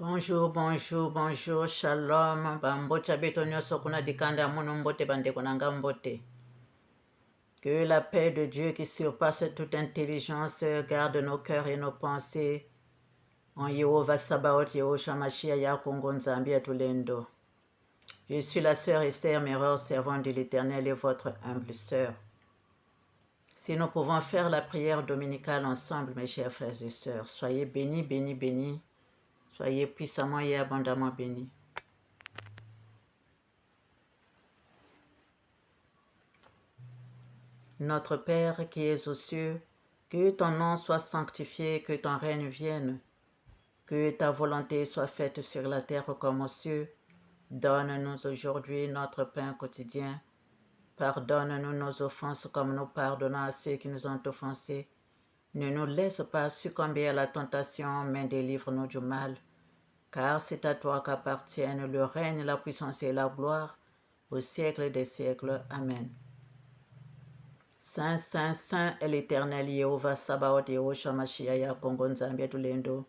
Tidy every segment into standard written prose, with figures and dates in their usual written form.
Bonjour, bonjour, bonjour, shalom, bambocha betonyo sokuna dikanda mono mbote bande konanga mbote. Que la paix de Dieu qui surpasse toute intelligence garde nos cœurs et nos pensées. En Yehova Sabaoth, Yehosha Mashiach, Yakongo Nzambi Atulendo. Je suis la sœur Esther Meror, servante de l'Éternel et votre humble sœur. Si nous pouvons faire la prière dominicale ensemble, mes chers frères et sœurs, soyez bénis, bénis, bénis. Soyez puissamment et abondamment bénis. Notre Père qui es aux cieux, que ton nom soit sanctifié, que ton règne vienne, que ta volonté soit faite sur la terre comme aux cieux. Donne-nous aujourd'hui notre pain quotidien. Pardonne-nous nos offenses comme nous pardonnons à ceux qui nous ont offensés. Ne nous laisse pas succomber à la tentation, mais délivre-nous du mal. Car c'est à toi qu'appartiennent le règne, la puissance et la gloire, au siècle des siècles. Amen. Saint, Saint, Saint est l'Éternel Yehova Sabaoth Yehosha Mashiach Yakongo Nzambi Atulendo.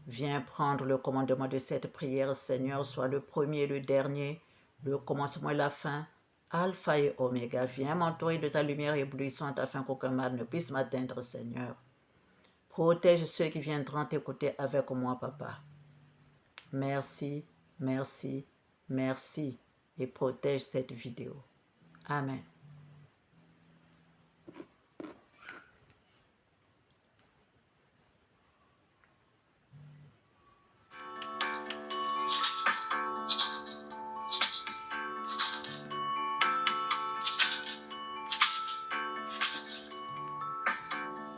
Viens prendre le commandement de cette prière, Seigneur, soit le premier et le dernier, le commencement et la fin, Alpha et Oméga. Viens m'entourer de ta lumière éblouissante afin qu'aucun mal ne puisse m'atteindre, Seigneur. Protège ceux qui viendront t'écouter avec moi, Papa. Merci, merci, merci et protège cette vidéo. Amen.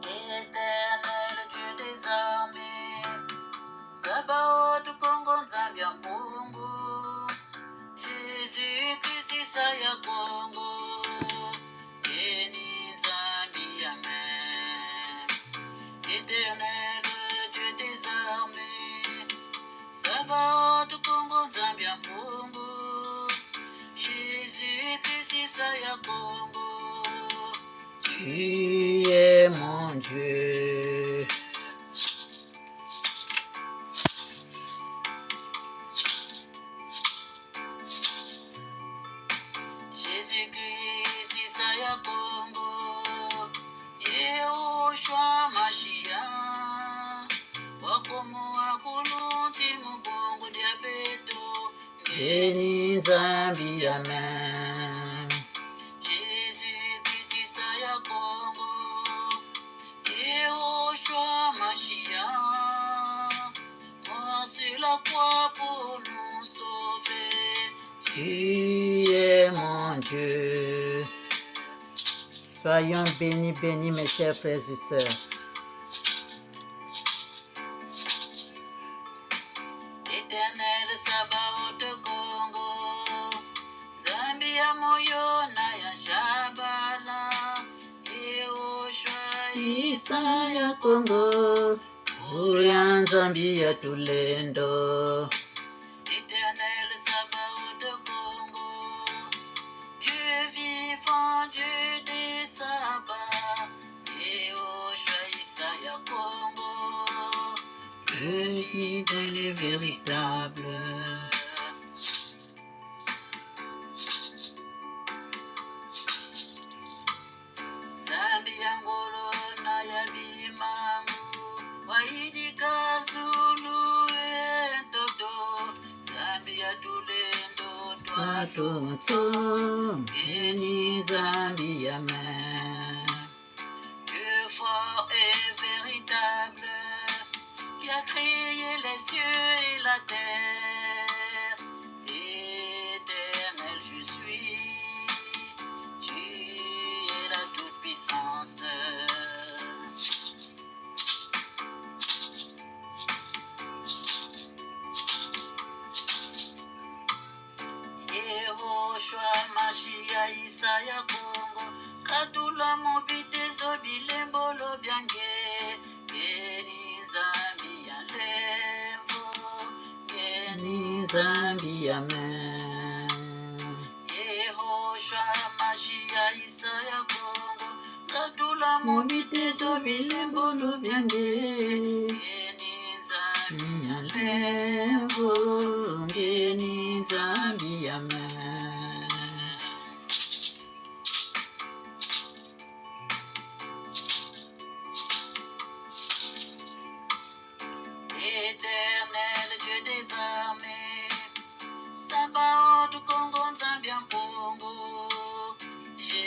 Éternel Dieu des armées, Sabaoth Kongo Nzambi ya Mungu, Jésus-Christ Isaya Kongo, Eni Nzambi Amen. Éternel Dieu des armées, Sabaoth Kongo Nzambi ya Mungu, Jésus-Christ Isaya Kongo. Tu es mon Dieu. Jésus-Christ, Isaya Kongo, Yehosha Mashiach, Wakomo Akulunti Mubongo Diabeto, Eni Nzambi Amen. Jésus-Christ, Isaya Kongo, Yehosha Mashiach, mort sur la croix pour nous sauver. Tu es mon Dieu. Soyons bénis, bénis, mes chers frères et sœurs. Éternel Sabaoth Kongo, Zambia moyo na ya Shabala, Yehosha Isaya Kongo, Urian Nzambi Atulendo. Éternel Sabaoth Kongo, Dieu vivant, Dieu des sabbats, Yehosha Isaya Kongo, Le fidèle et véritable. Zambia ngolo na ya bimangu, Waidika Zulu entoto, Zambia tulendo Atonso, Eni Nzambi Amen. Dieu fort et véritable, qui a créé les cieux et la terre. Éternel je suis, tu es la toute-puissance. Yehosha Mashiach Isaya Kongo, Katula mobitezo bilembolo byange, Eni Nzambi ya lembo, Eni Nzambi Amen. Yehosha Mashiach Isaya Kongo, Katula mobitezo bilembolo byange, Eni Nzambi ya lembo.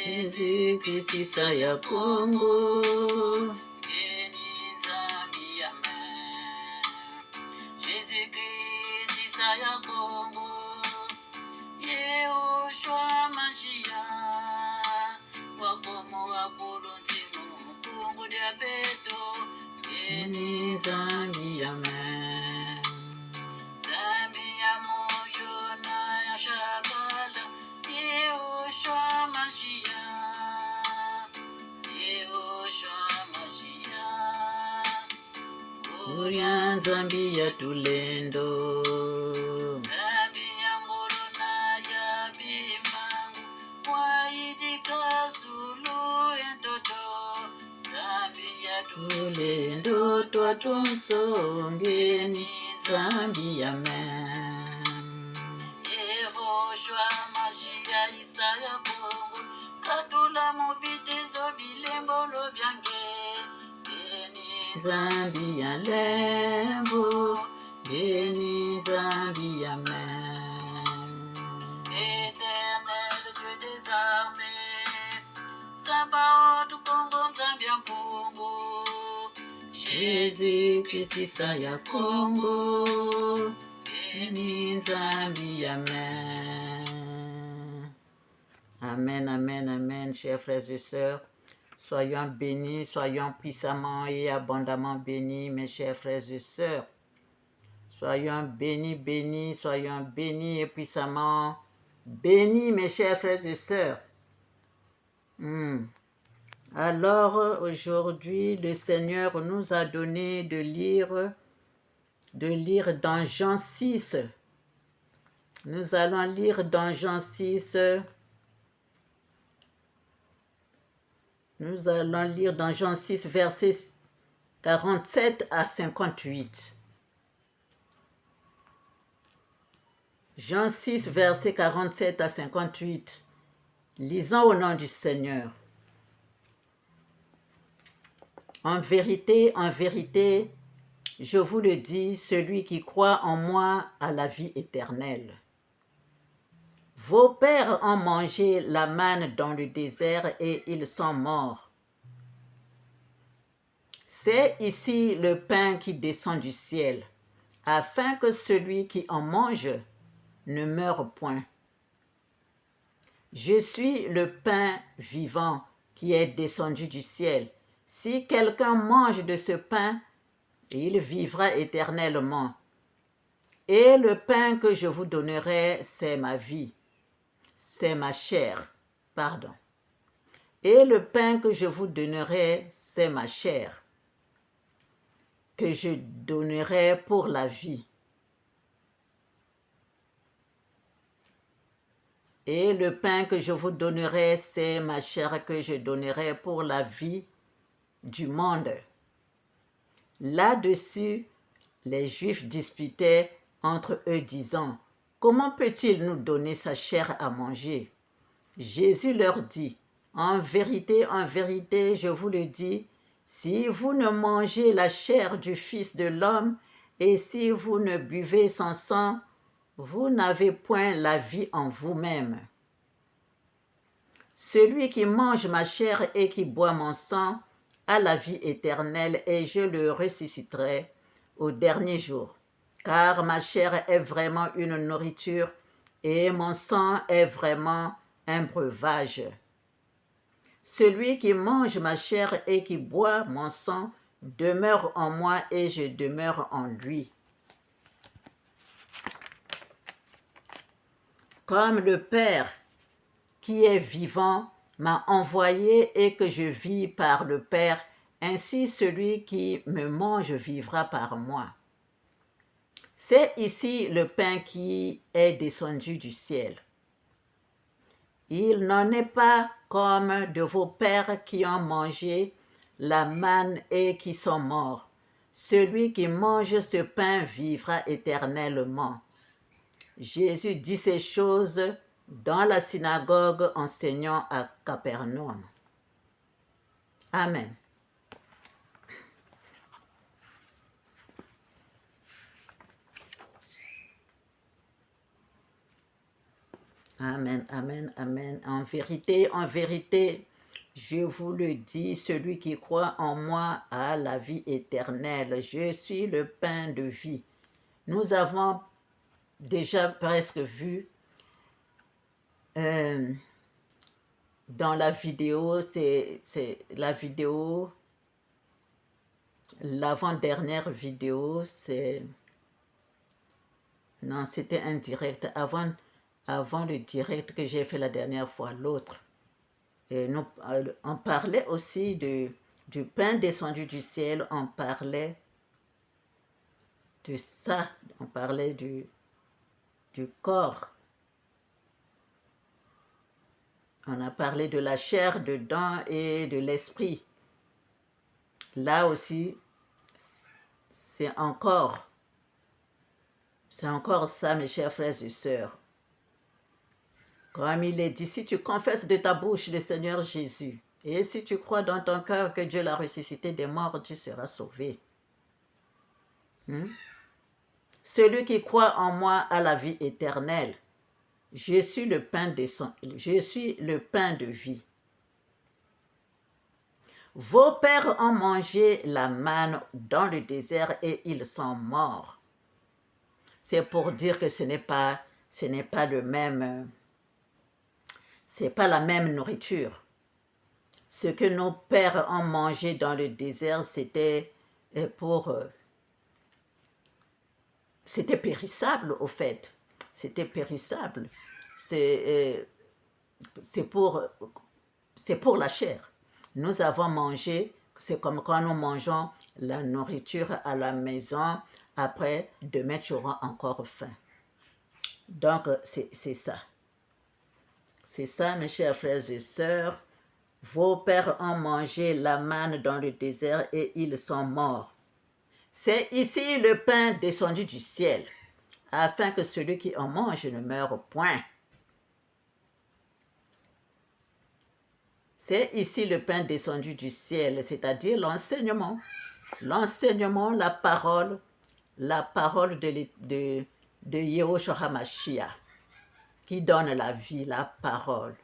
Jésus-Christ Isaya Congo. Jésus-Christ Isaya Congo. Yehoshua Mashiach. Wakomo Apolontimu Congo Diabeto. Béni Zambi Amen. Zambi ya moyo na ya shagala. Yehoshua Mashiach. Yehoshua Mashiach. Urya Zambi ya Tulendo. Zambi ya ngoro na ya bimangu. Waitika Zulu entoto. Zambi ya Tulendo twatunzongeni Zambi Amen. Yehoshua Mashiach Isaya Congo. Katula mubitezo bilembo lo byange. Beni Zambi ya Lembo. Béni Zambi Amen. Éternel Dieu des armées. Sabaoth Congo Zambia Mpongo. Jésus-Christ Isaya Congo. Béni Zambi Amen. Amen, amen, amen, chers frères et sœurs. Soyons bénis, soyons puissamment et abondamment bénis, mes chers frères et sœurs. Soyons bénis, bénis, soyons bénis et puissamment bénis, mes chers frères et sœurs. Alors, aujourd'hui, le Seigneur nous a donné de lire dans Jean 6. Nous allons lire dans Jean 6. Nous allons lire dans Jean 6, versets 47 à 58. Jean 6, versets 47 à 58. Lisons au nom du Seigneur. En vérité, je vous le dis, celui qui croit en moi a la vie éternelle. Vos pères ont mangé la manne dans le désert et ils sont morts. C'est ici le pain qui descend du ciel, afin que celui qui en mange ne meure point. Je suis le pain vivant qui est descendu du ciel. Si quelqu'un mange de ce pain, il vivra éternellement. Et le pain que je vous donnerai, c'est ma vie. C'est ma chair. Pardon. Et le pain que je vous donnerai, c'est ma chair, que je donnerai pour la vie. Et le pain que je vous donnerai, c'est ma chair que je donnerai pour la vie du monde. Là-dessus, les Juifs disputaient entre eux, disant, « Comment peut-il nous donner sa chair à manger ?» Jésus leur dit, « en vérité, je vous le dis, si vous ne mangez la chair du Fils de l'homme et si vous ne buvez son sang, vous n'avez point la vie en vous-même. Celui qui mange ma chair et qui boit mon sang a la vie éternelle et je le ressusciterai au dernier jour. Car ma chair est vraiment une nourriture et mon sang est vraiment un breuvage. Celui qui mange ma chair et qui boit mon sang demeure en moi et je demeure en lui. Comme le Père qui est vivant m'a envoyé et que je vis par le Père, ainsi celui qui me mange vivra par moi. C'est ici le pain qui est descendu du ciel. Il n'en est pas comme de vos pères qui ont mangé la manne et qui sont morts. Celui qui mange ce pain vivra éternellement. Jésus dit ces choses dans la synagogue enseignant à Capernaum. Amen. Amen, amen, amen. En vérité, je vous le dis, celui qui croit en moi a la vie éternelle. Je suis le pain de vie. Nous avons déjà presque vu euh, dans la vidéo, c'est la vidéo, l'avant-dernière vidéo, non, c'était un direct, avant le direct que j'ai fait la dernière fois, l'autre. Et on parlait aussi du pain descendu du ciel, on parlait de ça, on parlait du corps. On a parlé de la chair dedans et de l'esprit. Là aussi, c'est encore ça, mes chers frères et sœurs. Comme il est dit, si tu confesses de ta bouche le Seigneur Jésus, et si tu crois dans ton cœur que Dieu l'a ressuscité des morts, tu seras sauvé. Celui qui croit en moi a la vie éternelle. Je suis le pain de vie. Vos pères ont mangé la manne dans le désert et ils sont morts. C'est pour dire que ce n'est pas le même, c'est pas la même nourriture. Ce que nos pères ont mangé dans le désert, c'était c'était périssable au fait. C'était périssable. C'est pour la chair. Nous avons mangé, c'est comme quand nous mangeons la nourriture à la maison, après, demain tu auras encore faim. Donc, c'est ça. C'est ça, mes chers frères et sœurs. Vos pères ont mangé la manne dans le désert et ils sont morts. C'est ici le pain descendu du ciel, afin que celui qui en mange ne meure point. C'est ici le pain descendu du ciel, c'est-à-dire l'enseignement. L'enseignement, la parole de Yehoshua HaMashiach, qui donne la vie, la parole.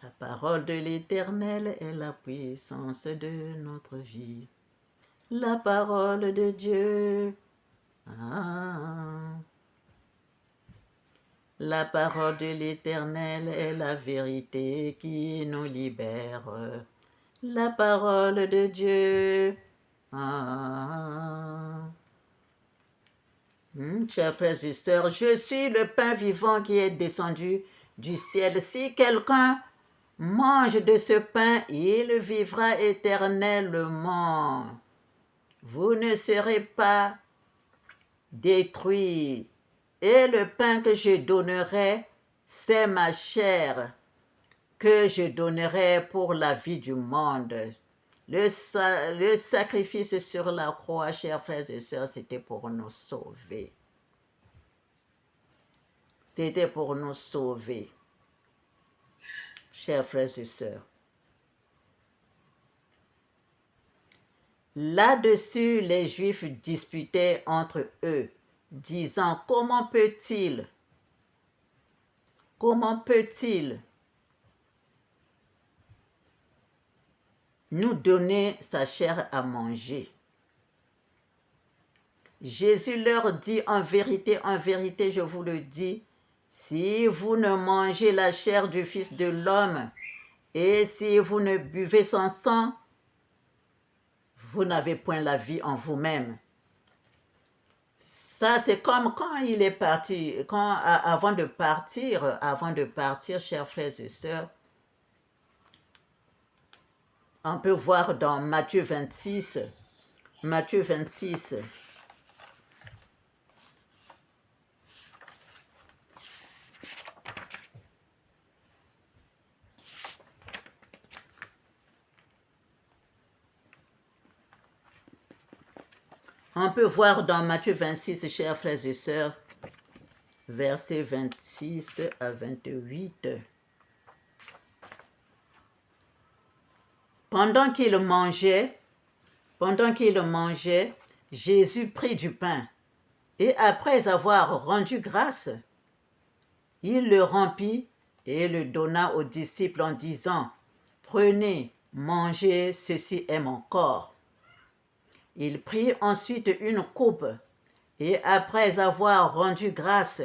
La parole de l'Éternel est la puissance de notre vie. La parole de Dieu. La parole de l'Éternel est la vérité qui nous libère. La parole de Dieu. Chers frères et sœurs, je suis le pain vivant qui est descendu du ciel. Si quelqu'un mange de ce pain, il vivra éternellement. Vous ne serez pas détruits. Et le pain que je donnerai, c'est ma chair que je donnerai pour la vie du monde. Le sacrifice sur la croix, chers frères et sœurs, c'était pour nous sauver. C'était pour nous sauver, chers frères et sœurs. Là-dessus, les Juifs disputaient entre eux, disant, comment peut-il nous donner sa chair à manger? Jésus leur dit, en vérité, je vous le dis, si vous ne mangez la chair du Fils de l'homme et si vous ne buvez son sang, vous n'avez point la vie en vous-même. Ça, c'est comme quand il est parti, avant de partir, chers frères et sœurs, on peut voir dans Matthieu 26, on peut voir dans Matthieu 26, chers frères et sœurs, versets 26 à 28. Pendant qu'il mangeait, Jésus prit du pain, Et après avoir rendu grâce, il le remplit et le donna aux disciples en disant, « Prenez, mangez, ceci est mon corps. » Il prit ensuite une coupe, et après avoir rendu grâce,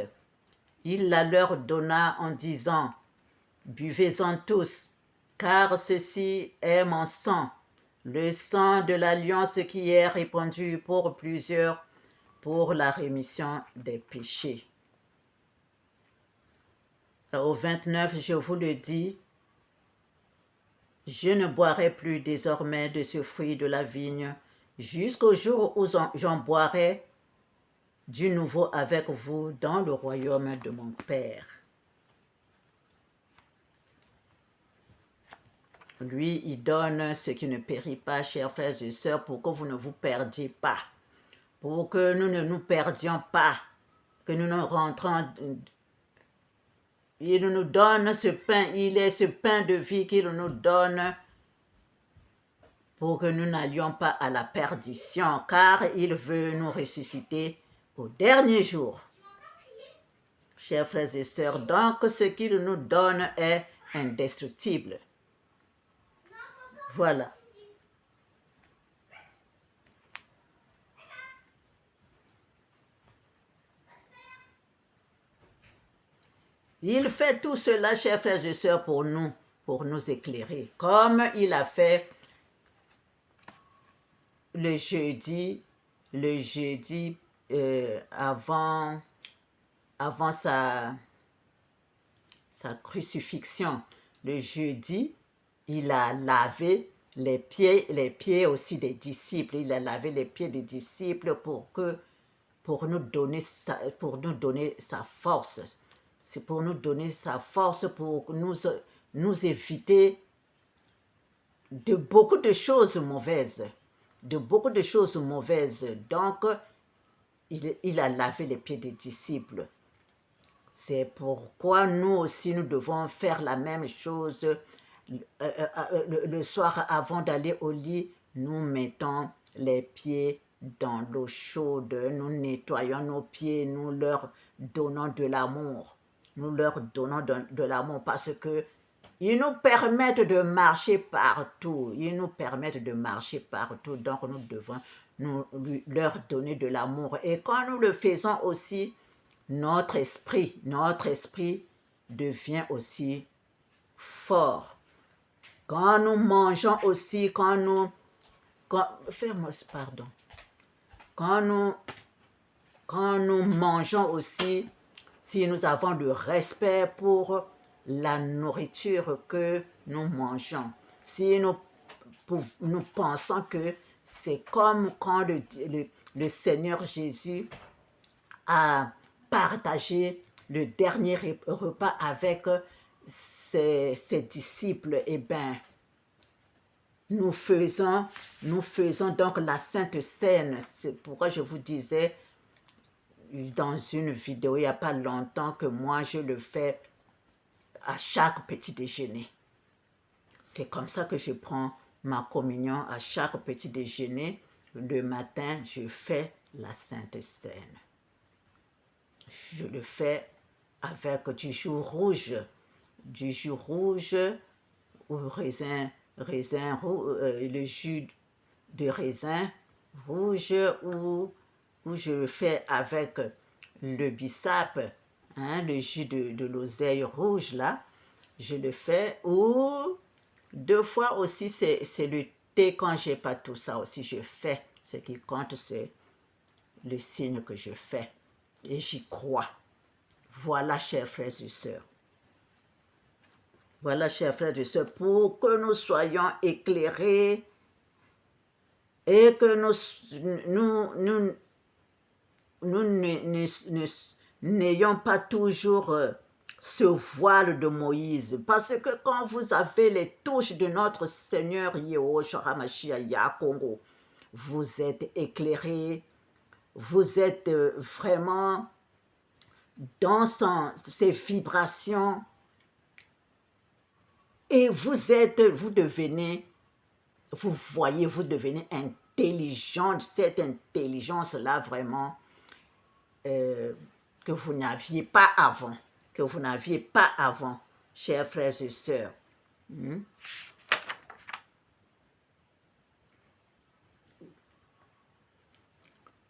il la leur donna en disant, « Buvez-en tous, car ceci est mon sang, le sang de l'alliance qui est répandu pour plusieurs pour la rémission des péchés. » Au 29, je vous le dis, je ne boirai plus désormais de ce fruit de la vigne jusqu'au jour où j'en boirai du nouveau avec vous dans le royaume de mon Père. Lui, il donne ce qui ne périt pas, chers frères et sœurs, pour que vous ne vous perdiez pas, pour que nous ne nous perdions pas, que nous ne rentrons. Il nous donne ce pain, il est ce pain de vie qu'il nous donne pour que nous n'allions pas à la perdition, car il veut nous ressusciter au dernier jour. Chers frères et sœurs, donc ce qu'il nous donne est indestructible. Voilà. Il fait tout cela, chers frères et sœurs, pour nous éclairer, comme il a fait le jeudi avant sa crucifixion. Le jeudi, il a lavé les pieds aussi des disciples. Il a lavé les pieds des disciples pour nous donner sa force. C'est pour nous donner sa force, pour nous éviter de beaucoup de choses mauvaises. Donc, il a lavé les pieds des disciples. C'est pourquoi nous aussi, nous devons faire la même chose. Le soir, avant d'aller au lit, nous mettons les pieds dans l'eau chaude, nous nettoyons nos pieds, nous leur donnons de l'amour. Nous leur donnons de l'amour parce que ils nous permettent de marcher partout. Donc nous devons leur donner de l'amour. Et quand nous le faisons aussi, notre esprit devient aussi fort. Quand nous mangeons aussi, quand nous mangeons aussi, si nous avons le respect pour la nourriture que nous mangeons, si nous pensons que c'est comme quand le Seigneur Jésus a partagé le dernier repas avec ses disciples, eh bien, nous faisons donc la Sainte Seine. C'est pourquoi je vous disais dans une vidéo il n'y a pas longtemps que moi je le fais à chaque petit déjeuner. C'est comme ça que je prends ma communion à chaque petit déjeuner. Le matin, je fais la Sainte Seine. Je le fais avec du jus rouge ou le jus de raisin rouge ou je le fais avec le bissap, le jus de l'oseille rouge là, je le fais, ou 2 fois aussi c'est le thé. Quand j'ai pas tout ça aussi je fais. Ce qui compte c'est le signe que je fais et j'y crois. Voilà, chers frères et sœurs. Voilà, chers frères et sœurs, pour que nous soyons éclairés et que nous n'ayons pas toujours ce voile de Moïse. Parce que quand vous avez les touches de notre Seigneur Yahushua HaMashiach Yakongo, vous êtes éclairés, vous êtes vraiment dans ses vibrations et vous devenez intelligent. Cette intelligence-là, vraiment, que vous n'aviez pas avant, chers frères et sœurs.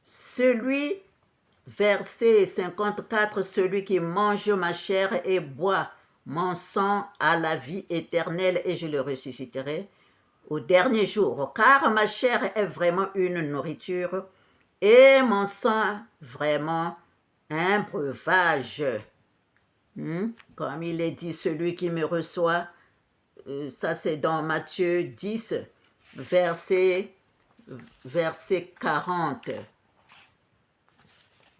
Celui, verset 54, celui qui mange ma chair et boit mon sang a la vie éternelle et je le ressusciterai au dernier jour, car ma chair est vraiment une nourriture et mon sang vraiment un breuvage. Comme il est dit, celui qui me reçoit, ça c'est dans Matthieu 10, verset 40.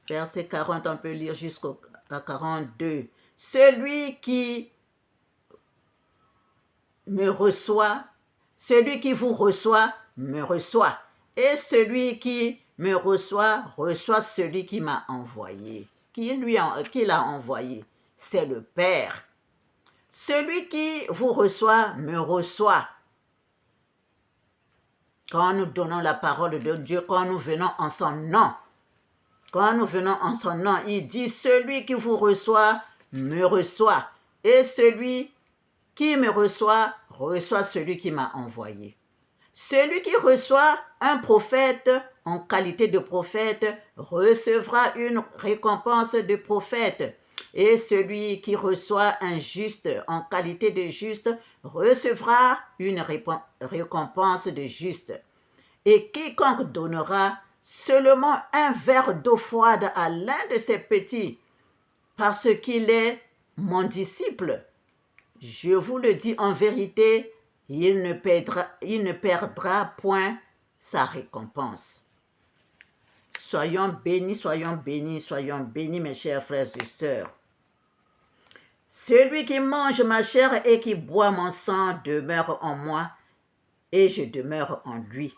Verset 40, on peut lire jusqu'à 42. Celui qui me reçoit, celui qui vous reçoit, me reçoit. Et celui qui me reçoit, reçoit celui qui m'a envoyé. Qui l'a envoyé? C'est le Père. Celui qui vous reçoit, me reçoit. Quand nous donnons la parole de Dieu, quand nous venons en son nom, il dit, celui qui vous reçoit, me reçoit. Et celui qui me reçoit, reçoit celui qui m'a envoyé. Celui qui reçoit un prophète en qualité de prophète recevra une récompense de prophète. Et celui qui reçoit un juste en qualité de juste recevra une récompense de juste. Et quiconque donnera seulement un verre d'eau froide à l'un de ses petits, parce qu'il est mon disciple, je vous le dis en vérité, il ne perdra point sa récompense. Soyons bénis, mes chers frères et sœurs. Celui qui mange ma chair et qui boit mon sang demeure en moi, et je demeure en lui.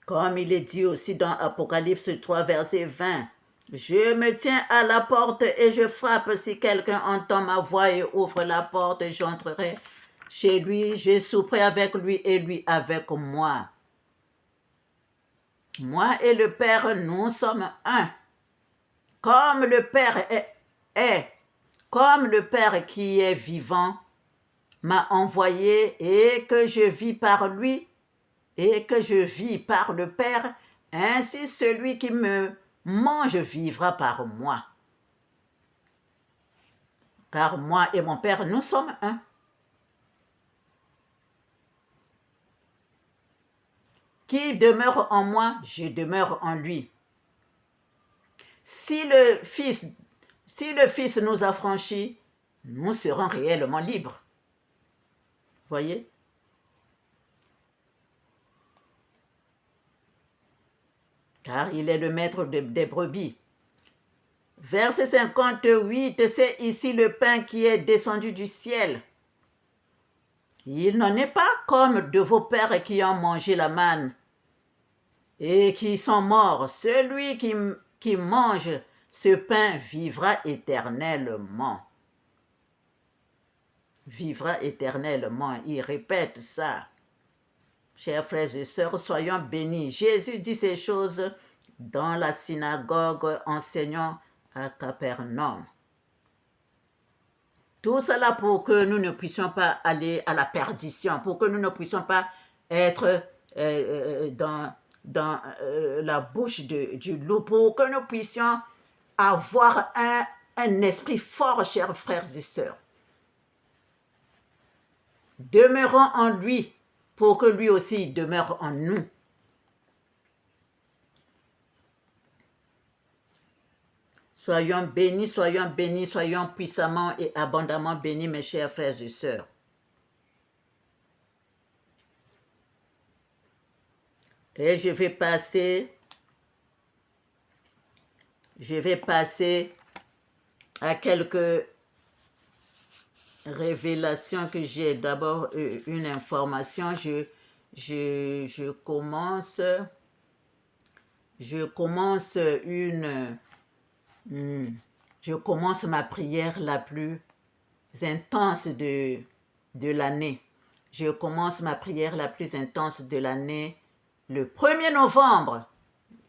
Comme il est dit aussi dans Apocalypse 3, verset 20. Je me tiens à la porte et je frappe. Si quelqu'un entend ma voix et ouvre la porte, j'entrerai chez lui, je souperai avec lui et lui avec moi. Moi et le Père, nous sommes un. Comme le Père comme le Père qui est vivant m'a envoyé et que je vis par lui et que je vis par le Père, ainsi celui qui me mange vivra par moi. Car moi et mon Père, nous sommes un. Qui demeure en moi, je demeure en lui. Si le Fils nous affranchit, nous serons réellement libres. Voyez? Car il est le maître des brebis. Verset 58, c'est ici le pain qui est descendu du ciel. Il n'en est pas comme de vos pères qui ont mangé la manne et qui sont morts. Celui qui mange ce pain vivra éternellement. Vivra éternellement. Il répète ça. Chers frères et sœurs, soyons bénis. Jésus dit ces choses dans la synagogue enseignant à Capernaum. Tout cela pour que nous ne puissions pas aller à la perdition, pour que nous ne puissions pas être dans la bouche du loup, pour que nous puissions avoir un esprit fort, chers frères et sœurs. Demeurons en lui pour que lui aussi demeure en nous. Soyons bénis, soyons puissamment et abondamment bénis, mes chers frères et sœurs. Et je vais passer à quelques révélations que j'ai. D'abord, une information. Je commence ma prière la plus intense de l'année. je commence ma prière la plus intense de l'année le 1er novembre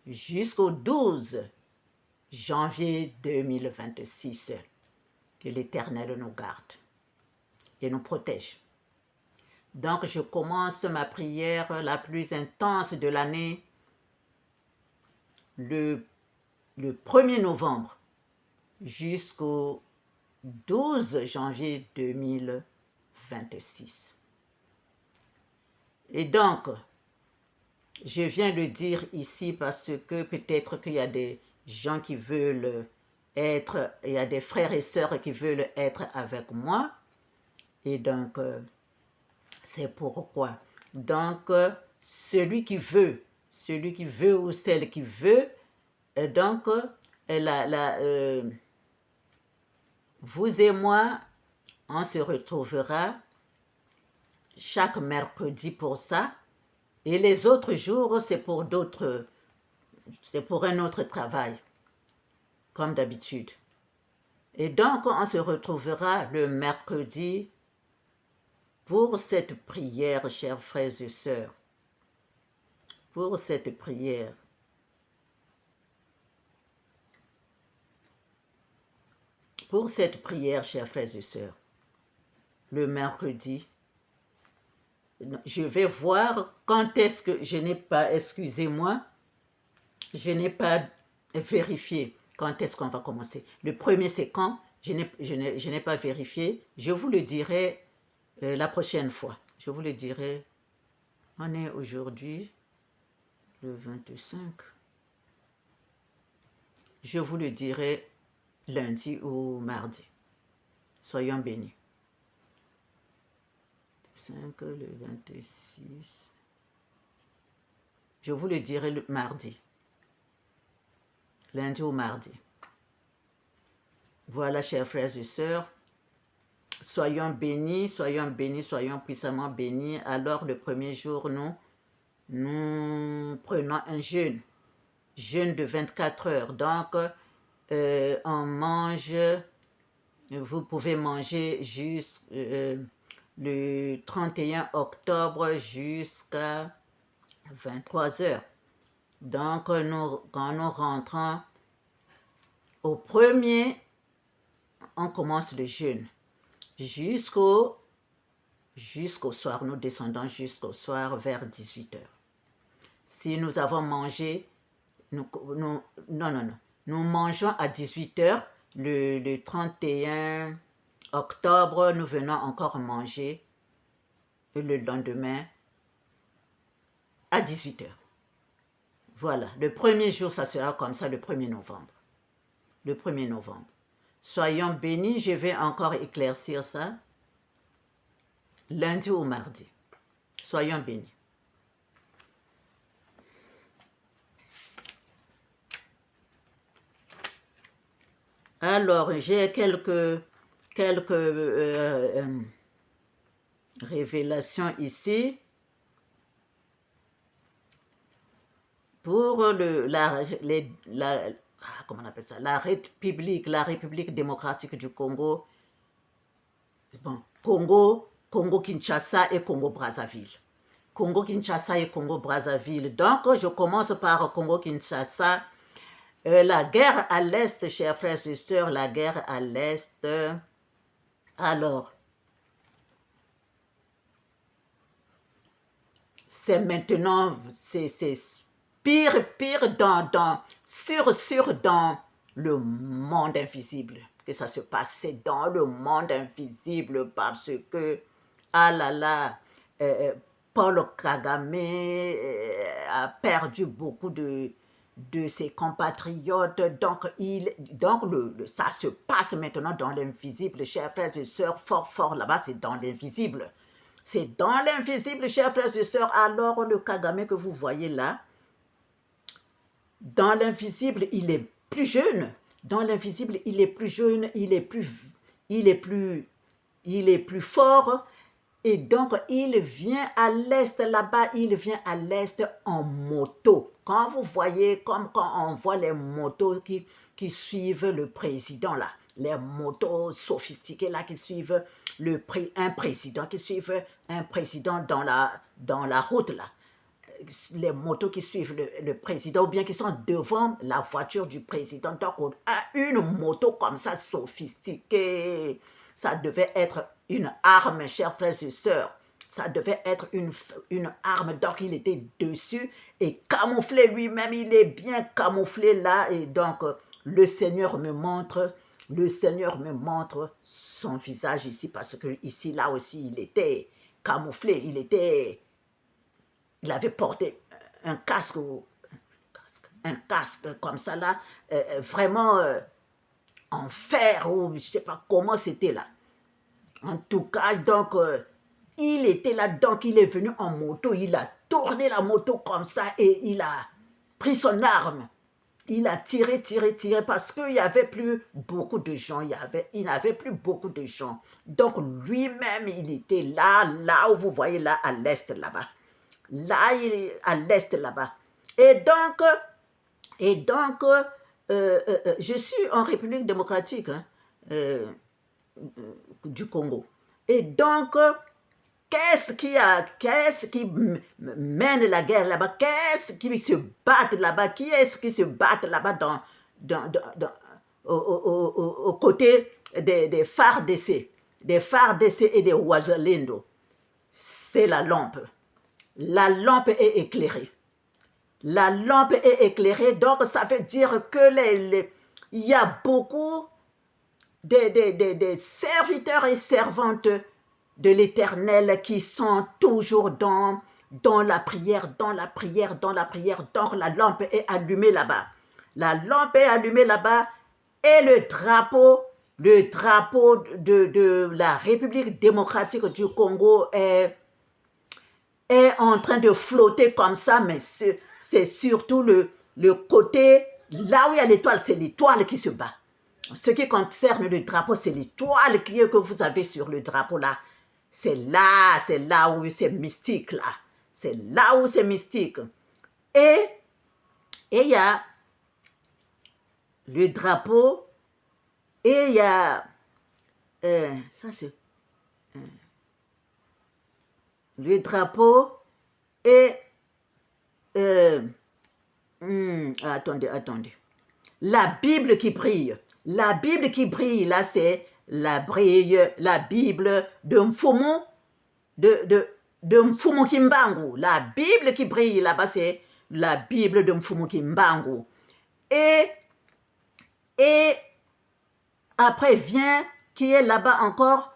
jusqu'au 12 janvier 2026. Que l'Éternel nous garde et nous protège. Donc, je commence ma prière la plus intense de l'année le 1er novembre jusqu'au 12 janvier 2026. Et donc, je viens le dire ici parce que peut-être qu'il y a des gens qui veulent être, il y a des frères et sœurs qui veulent être avec moi. Et donc, c'est pourquoi. Donc, celui qui veut ou celle qui veut, donc, vous et moi, on se retrouvera chaque mercredi pour ça. Et les autres jours, c'est pour un autre travail, comme d'habitude. Et donc, on se retrouvera le mercredi pour cette prière, chers frères et sœurs. Pour cette prière. Pour cette prière, chers frères et sœurs. Le mercredi. Je vais voir quand est-ce que je n'ai pas, excusez-moi, je n'ai pas vérifié quand est-ce qu'on va commencer. Le premier, c'est quand? Je n'ai pas vérifié. Je vous le dirai la prochaine fois. Je vous le dirai. On est aujourd'hui le 25. Je vous le dirai lundi ou mardi. Soyons bénis. 5, le 26. Je vous le dirai le mardi. Lundi ou mardi. Voilà, chers frères et sœurs. Soyons bénis, soyons puissamment bénis. Alors, le premier jour, nous prenons un jeûne de 24 heures. Donc, on mange, vous pouvez manger le 31 octobre jusqu'à 23 heures. Donc, quand nous rentrons au premier, on commence le jeûne jusqu'au soir. Nous descendons jusqu'au soir vers 18 heures. Si nous avons mangé, nous mangeons à 18 heures. Le 31 octobre, nous venons encore manger le lendemain à 18 heures. Voilà, le premier jour, ça sera comme ça, le 1er novembre. Le 1er novembre. Soyons bénis, je vais encore éclaircir ça. Lundi ou mardi. Soyons bénis. Alors, j'ai quelques révélations ici. Pour comment on appelle ça? La République démocratique du Congo. Bon, Congo-Kinshasa et Congo-Brazzaville. Congo-Kinshasa et Congo-Brazzaville. Donc, je commence par Congo-Kinshasa. La guerre à l'Est, chers frères et sœurs, la guerre à l'Est. Alors, c'est maintenant, c'est pire dans le monde invisible que ça se passe. C'est dans le monde invisible parce que, Paul Kagame a perdu beaucoup de ses compatriotes. Donc, ça se passe maintenant dans l'invisible, chers frères et sœurs, fort là-bas, c'est dans l'invisible. C'est dans l'invisible, chers frères et sœurs. Alors, le Kagame que vous voyez là, dans l'invisible, il est plus jeune. Dans l'invisible, il est plus jeune, il est plus fort. Et donc, il vient à l'Est, là-bas, il vient à l'Est en moto. Quand vous voyez, comme quand on voit les motos qui suivent le président là. les motos sophistiquées là qui suivent un président, qui suivent un président dans la route là. Les motos qui suivent le président ou bien qui sont devant la voiture du président. Donc, une moto comme ça, sophistiquée, ça devait être une arme, chers frères et sœurs. Ça devait être une arme. Donc, il était dessus et camouflé lui-même. Il est bien camouflé là. Et donc, le Seigneur me montre son visage ici parce que ici, là aussi, il était camouflé. Il avait porté un casque comme ça là, vraiment en fer ou je ne sais pas comment c'était là. En tout cas, donc, il était là, donc il est venu en moto, il a tourné la moto comme ça et il a pris son arme. Il a tiré parce qu'il n'y avait plus beaucoup de gens, il n'avait plus beaucoup de gens. Donc lui-même, il était là où vous voyez là, à l'est là-bas. Là, il est à l'est là-bas. Et donc je suis en République démocratique du Congo. Et donc, qu'est-ce qui mène la guerre là-bas? Qu'est-ce qui se bat là-bas? Qui est-ce qui se bat là-bas aux côtés des FARDC, et des Wazalendo? C'est la lampe. La lampe est éclairée. La lampe est éclairée, donc ça veut dire que il y a beaucoup de serviteurs et servantes de l'Éternel qui sont toujours dans la prière. Donc la lampe est allumée là-bas. La lampe est allumée là-bas et le drapeau de la République démocratique du Congo est en train de flotter comme ça, mais c'est surtout le côté, là où il y a l'étoile, c'est l'étoile qui se bat. Ce qui concerne le drapeau, c'est l'étoile que vous avez sur le drapeau là. C'est là où c'est mystique là. C'est là où c'est mystique. Et il y a le drapeau et il y a ça c'est le drapeau et attendez. La Bible qui brille. La Bible qui brille, là, c'est la Bible de Mfumu, de Mfumu Kimbangu. La Bible qui brille là-bas, c'est la Bible de Mfumu Kimbangu. Et après vient, qui est là-bas encore,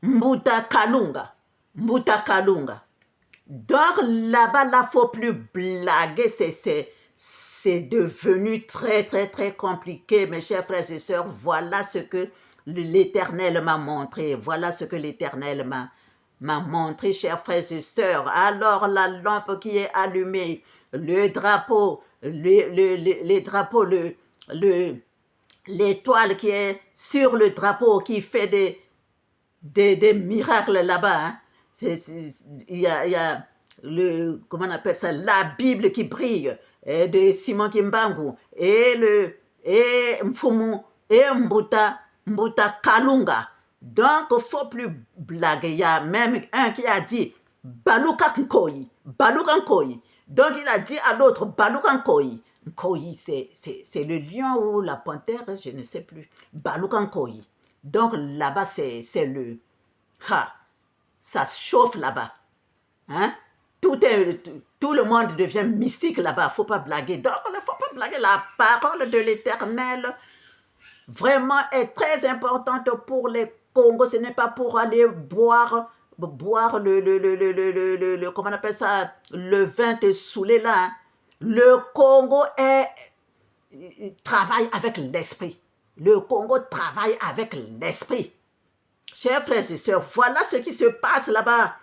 Mbuta Kalunga. Donc là-bas, là, faut plus blaguer, c'est devenu très, très, très compliqué, mes chers frères et sœurs. Voilà ce que l'Éternel m'a montré. Voilà ce que l'Éternel m'a montré, chers frères et sœurs. Alors, la lampe qui est allumée, le drapeau, les drapeaux, l'étoile qui est sur le drapeau, qui fait des miracles là-bas, hein. Il y a comment on appelle ça, la Bible qui brille, de Simon Kimbangu, et Mfumu, et Mbuta Kalunga. Donc, il ne faut plus blaguer. Il y a même un qui a dit Baluka Nkoyi. Donc, il a dit à l'autre Baluka Nkoyi. Nkoyi, c'est le lion ou la panthère, je ne sais plus. Baluka Nkoyi. Donc, là-bas, c'est le... ça chauffe là-bas. Hein? Tout le monde devient mystique là-bas. Il ne faut pas blaguer. Donc, il ne faut pas blaguer. La parole de l'Éternel vraiment est très importante pour les Congos. Ce n'est pas pour aller boire le comment on appelle ça, le vin te saouler là. Hein? Le Congo travaille avec l'esprit. Le Congo travaille avec l'esprit. Chers frères et sœurs, voilà ce qui se passe là-bas,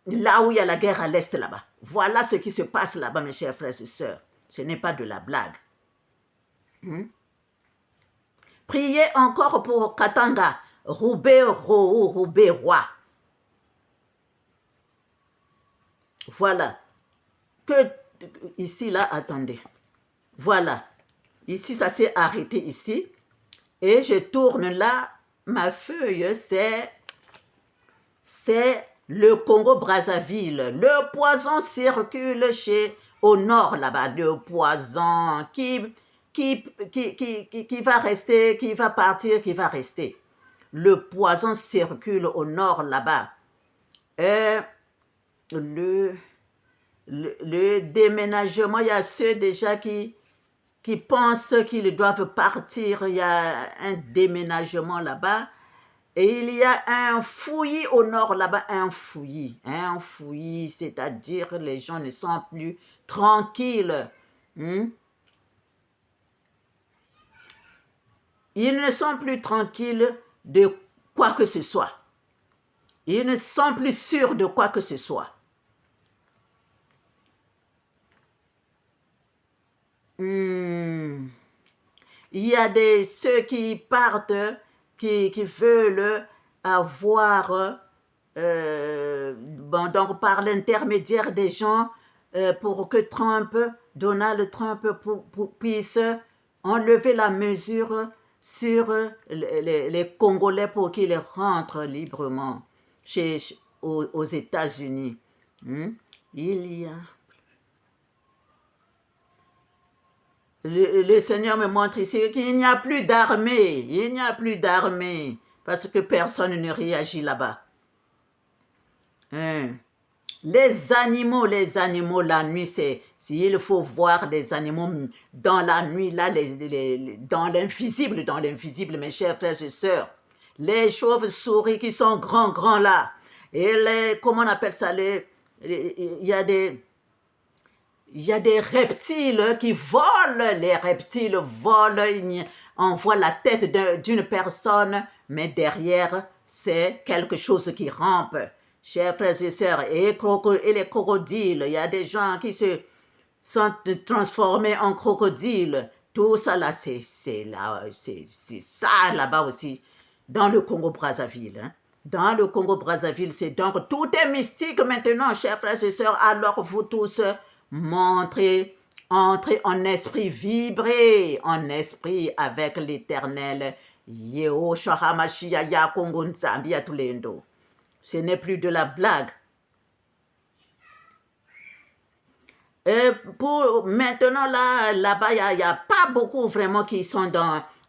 là où il y a la guerre à l'est là-bas. Voilà ce qui se passe là-bas, mes chers frères et sœurs. Ce n'est pas de la blague. Priez encore pour Katanga, Roubaix Roi. Voilà. Que ici, là, attendez. Voilà. Ici, ça s'est arrêté ici. Et je tourne là, ma feuille, c'est le Congo-Brazzaville. Le poison circule au nord là-bas, le poison qui va rester, qui va partir, qui va rester. Le poison circule au nord là-bas. Le déménagement, il y a ceux déjà qui pensent qu'ils doivent partir. Il y a un déménagement là-bas. Et il y a un fouillis au nord là-bas, un fouillis, c'est-à-dire les gens ne sont plus tranquilles. Ils ne sont plus tranquilles de quoi que ce soit. Ils ne sont plus sûrs de quoi que ce soit. Il y a ceux qui partent, qui veulent avoir, donc par l'intermédiaire des gens, pour que Donald Trump puisse enlever la mesure sur les Congolais pour qu'ils rentrent librement aux États-Unis. Il y a... Le Seigneur me montre ici qu'il n'y a plus d'armée. Il n'y a plus d'armée parce que personne ne réagit là-bas. Les animaux, la nuit, s'il faut voir des animaux dans la nuit, là, dans l'invisible, mes chers frères et sœurs. Les chauves-souris qui sont grands là. Et comment on appelle ça, il y a des reptiles qui volent, les reptiles volent, on voit la tête d'une personne, mais derrière, c'est quelque chose qui rampe. Chers frères et sœurs, et les crocodiles, il y a des gens qui se sont transformés en crocodiles. Tout ça là, c'est ça là-bas aussi, dans le Congo-Brazzaville. Dans le Congo-Brazzaville, c'est donc tout est mystique maintenant, chers frères et sœurs. Alors vous tous, entrez en esprit, vibrez en esprit avec l'Éternel. Yehoshua Mashiach ya Kongo Nzambi ya Tulendo. Ce n'est plus de la blague. Pour maintenant, là-bas, il n'y a pas beaucoup vraiment qui sont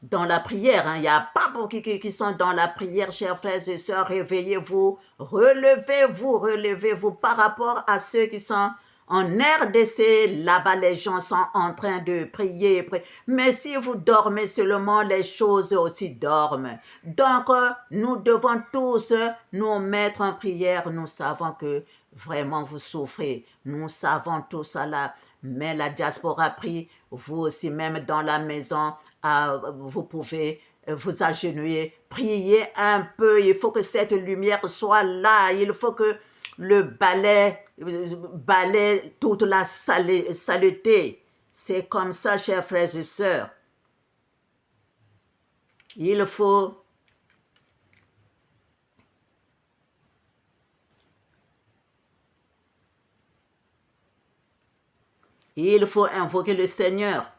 dans la prière. Il n'y a pas beaucoup qui sont dans la prière, chers frères et sœurs. Réveillez-vous, relevez-vous par rapport à ceux qui sont en RDC. Là-bas, les gens sont en train de prier. Mais si vous dormez seulement, les choses aussi dorment. Donc, nous devons tous nous mettre en prière. Nous savons que vraiment vous souffrez. Nous savons tout cela. Mais la diaspora prie, vous aussi même dans la maison, vous pouvez vous agenouiller, prier un peu. Il faut que cette lumière soit là. Il faut que le balai toute la saleté. C'est comme ça, chers frères et sœurs. Il faut invoquer le Seigneur.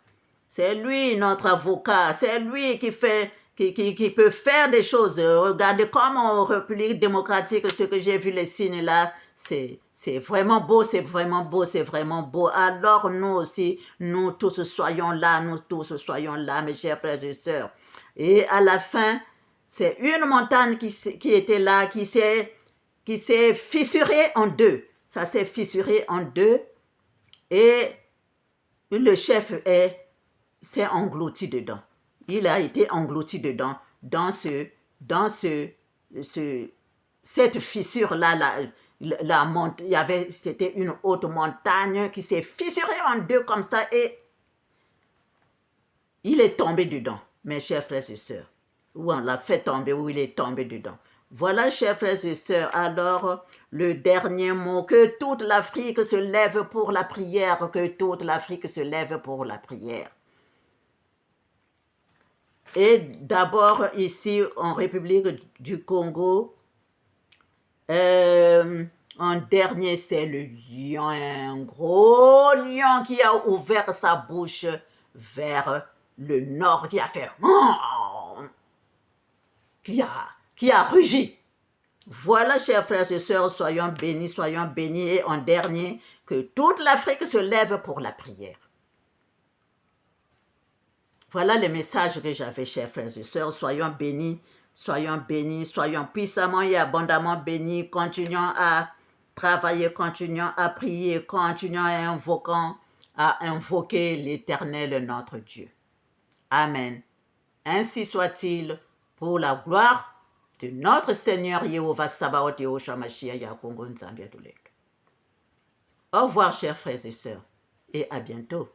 C'est lui notre avocat. C'est lui qui peut faire des choses. Regardez comme en République démocratique, ce que j'ai vu les signes là, c'est vraiment beau, c'est vraiment beau. Alors nous aussi, nous tous soyons là, mes chers frères et sœurs. Et à la fin, c'est une montagne qui était là, qui s'est fissurée en deux. Ça s'est fissuré en deux et le chef s'est englouti dedans. Il a été englouti dedans, cette fissure-là, c'était une haute montagne qui s'est fissurée en deux comme ça et il est tombé dedans, mes chers frères et sœurs. Ou on l'a fait tomber, ou il est tombé dedans. Voilà, chers frères et sœurs, alors le dernier mot, que toute l'Afrique se lève pour la prière, que toute l'Afrique se lève pour la prière. Et d'abord, ici, en République du Congo, En dernier, c'est le lion, un gros lion qui a ouvert sa bouche vers le nord, qui a fait qui a rugi. Voilà, chers frères et sœurs, soyons bénis, et en dernier, que toute l'Afrique se lève pour la prière. Voilà le message que j'avais, chers frères et sœurs, soyons bénis, soyons puissamment et abondamment bénis, continuons à travailler, continuons à prier, continuons à invoquer l'Éternel, notre Dieu. Amen. Ainsi soit-il, pour la gloire de notre Seigneur Yehovah Sabaoth Yehoshua Mashiach Yakongo Nzambe Adoulek. Au revoir, chers frères et sœurs, et à bientôt.